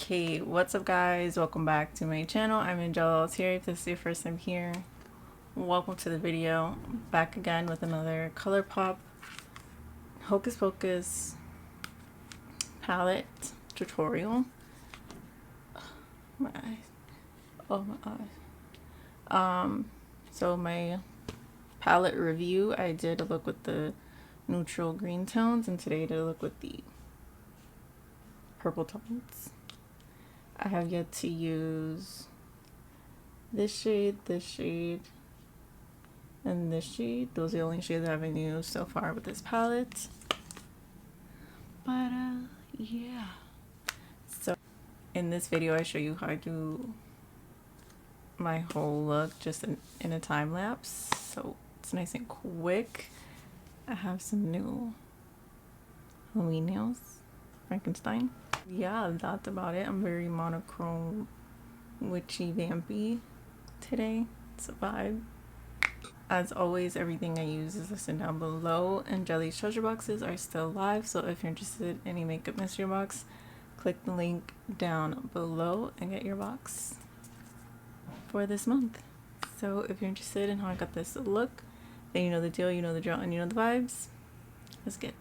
Okay, what's up guys? Welcome back to my channel. I'm Angele Altieri. If this is your first time here, welcome to the video. Back again with another Colourpop Hocus Pocus palette tutorial. My eyes. Oh my eyes. So my palette review, I did a look with the neutral green tones, and today I did a look with the purple tones. I have yet to use this shade, and this shade. Those are the only shades I haven't used so far with this palette. But yeah. So in this video I show you how I do my whole look just in a time lapse. So it's nice and quick. I have some new Halloween nails, Frankenstein. Yeah, that's about it. I'm very monochrome, witchy, vampy today. It's a vibe. As always, everything I use is listed down below, and Jelly's treasure boxes are still live, so if you're interested in any makeup mystery box, click the link down below and get your box for this month. So if you're interested in how I got this look, then you know the deal, you know the drill, and you know the vibes. Let's get it.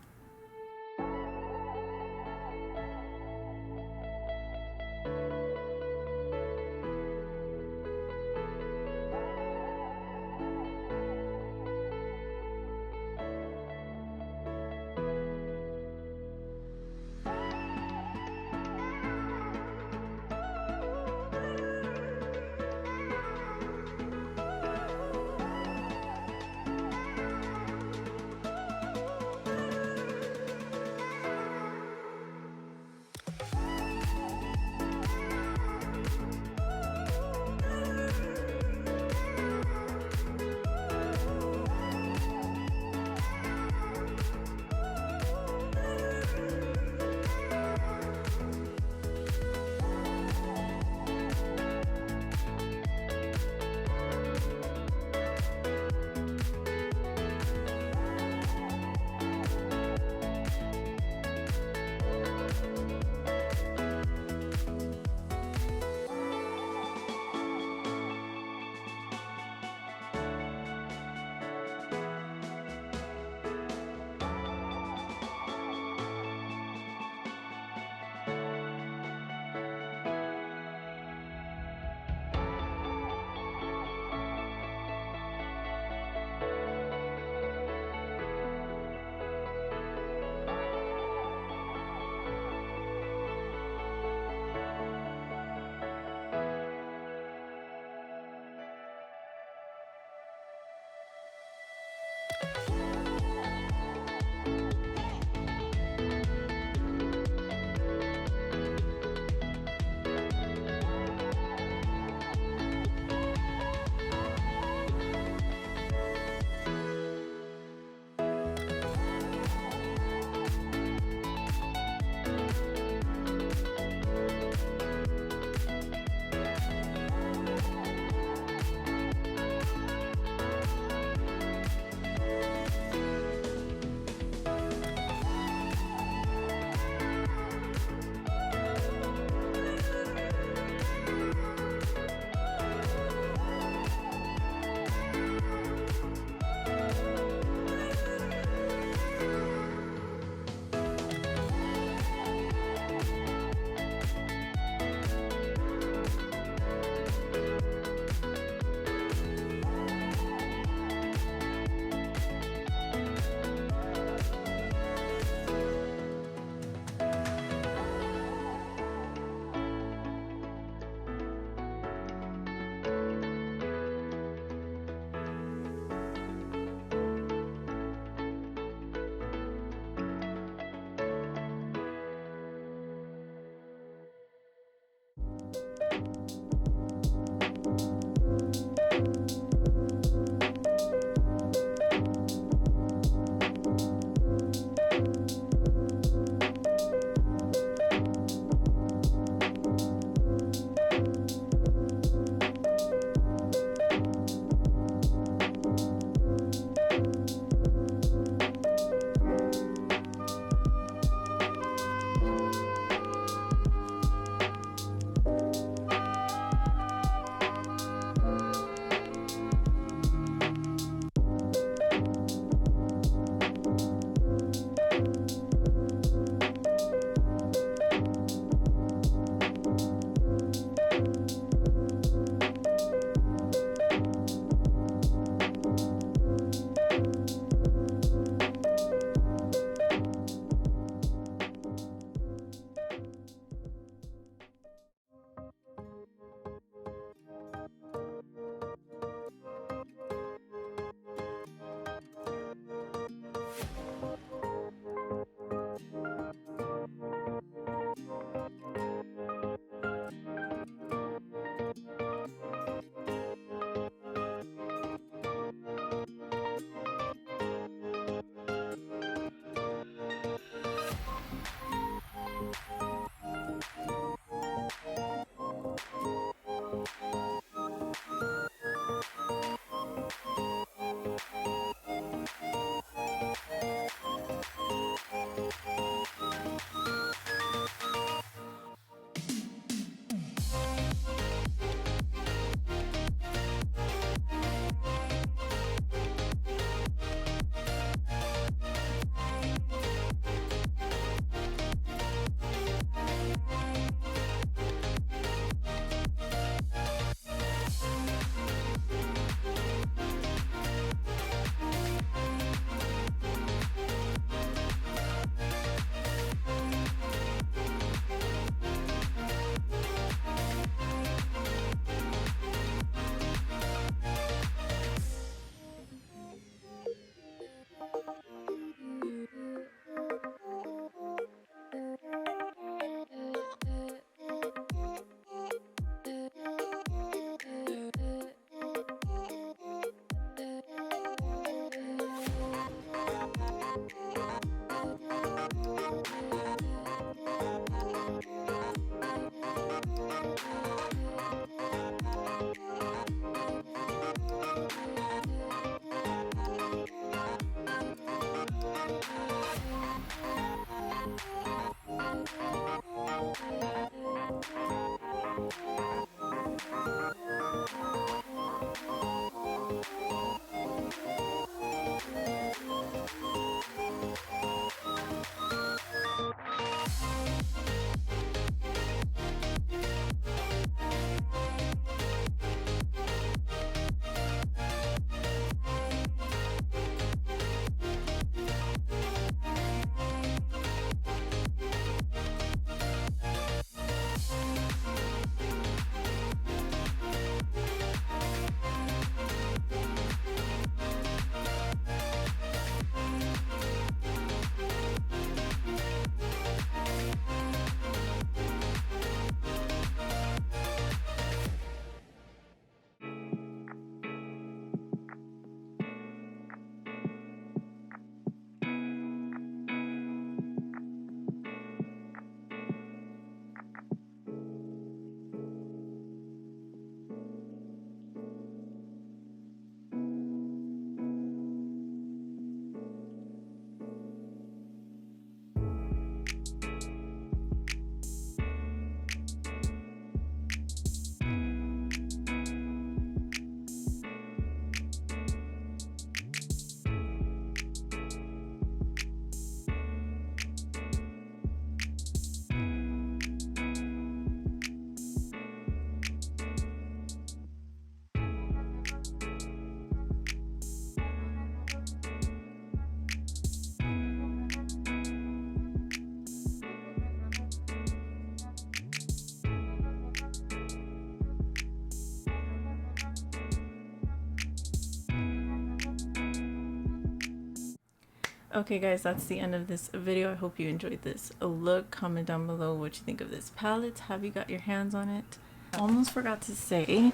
Okay guys, that's the end of this video. I hope you enjoyed this look. Comment down below what you think of this palette. Have you got your hands on it? I almost forgot to say,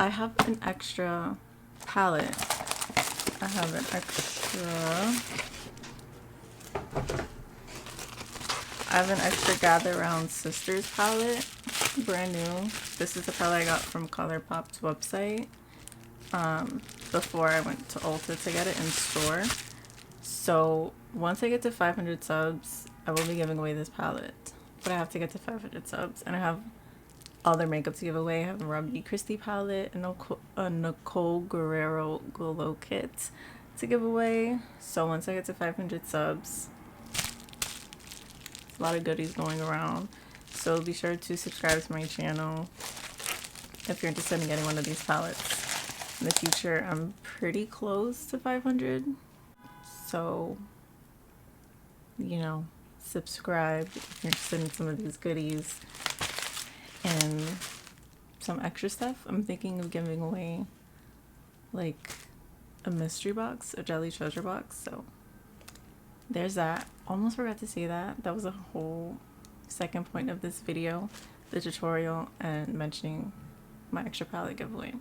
I have an extra palette. I have an extra Gather Round Sisters palette, brand new. This is the palette I got from Colourpop's website before I went to Ulta to get it in store. So once I get to 500 subs, I will be giving away this palette. But I have to get to 500 subs, and I have other makeup to give away. I have a Rawbeautykristi palette and a Nicol Guerriero glow kit to give away. So once I get to 500 subs, a lot of goodies going around. So be sure to subscribe to my channel if you're interested in getting one of these palettes. In the future, I'm pretty close to 500. So, you know, subscribe if you're interested in some of these goodies and some extra stuff. I'm thinking of giving away like a mystery box, a jelly treasure box. So there's that. Almost forgot to say that. That was a whole second point of this video, the tutorial and mentioning my extra palette giveaway.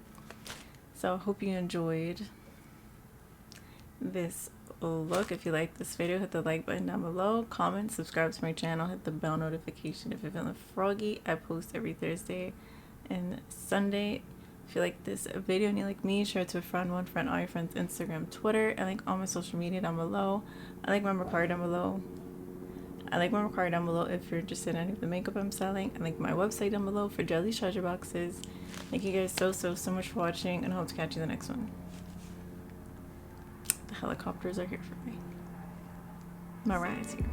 So I hope you enjoyed this look. If you like this video, hit the like button down below, comment, subscribe to my channel, hit the bell notification if you're feeling froggy. I post every Thursday and Sunday. If you like this video and you like me, share it to a friend, all your friends, Instagram, Twitter. I link all my social media down below. I like my card down below. If you're interested in any of the makeup I'm selling. I link my website down below for jelly treasure boxes. Thank you guys so much for watching, and I hope to catch you in the next one. The helicopters are here for me. My ride's here.